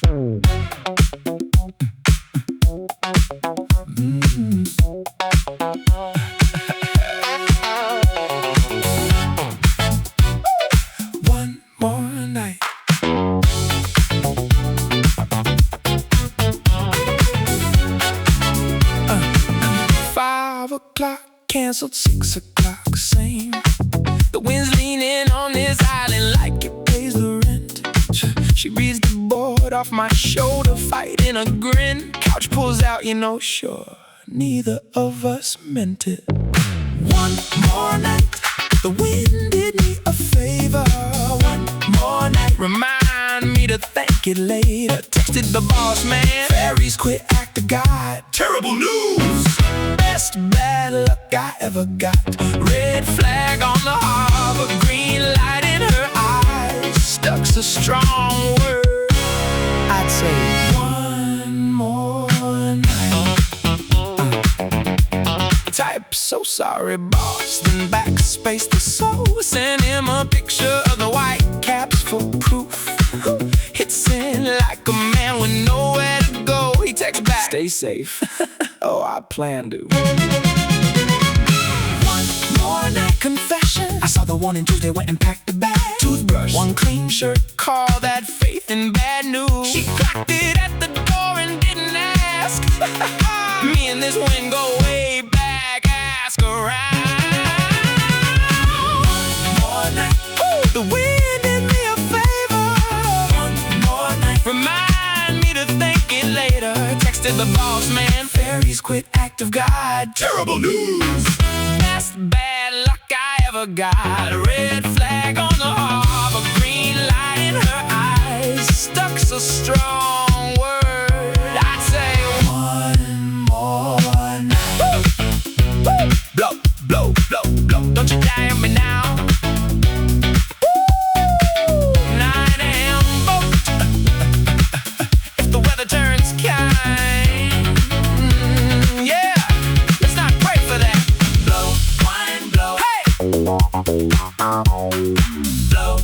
One more night. 5 o'clock, canceled 6 o'clock, same. The wind's leaning on this island like it pays the rent. She reads the board off my shoulder, fighting a grin. Couch pulls out, sure, neither of us meant it. One more night, the wind did me a favor. One more night, remind me to thank it later. Texted the boss man, Ferries quit, act of God. Terrible news! Best bad luck I ever got. Red flag on the harbor, green light in her eyes. Stuck's a strong word, I'd say one more night. Type, so sorry boss, then backspaced the soul. Send him a picture of the whitecaps for proof. Hits in like a man with nowhere to go. He texts back, stay safe. Oh, I plan to. One more night, confession. I saw the one in Tuesday, went and packed the bag. Toothbrush, one clean shirt, call that faith in bad news. She clocked it at the door and didn't ask. Me and this wind go way back, ask around. One more night, ooh, the wind did me a favor. One more night, remind me to thank it later. Texted the boss man, Ferries quit, act of God. Terrible news! Best bad luck I ever got. A red flag on the harbor, green light in her eyes. Stuck's a strong word, I'd say one more night. Woo! Blow, blow, blow, blow. Don't you die on me now. Woo! 9 a.m. boat. If the weather turns kind, yeah, let's not pray for that. Blow, wine, blow. Hey! Blow.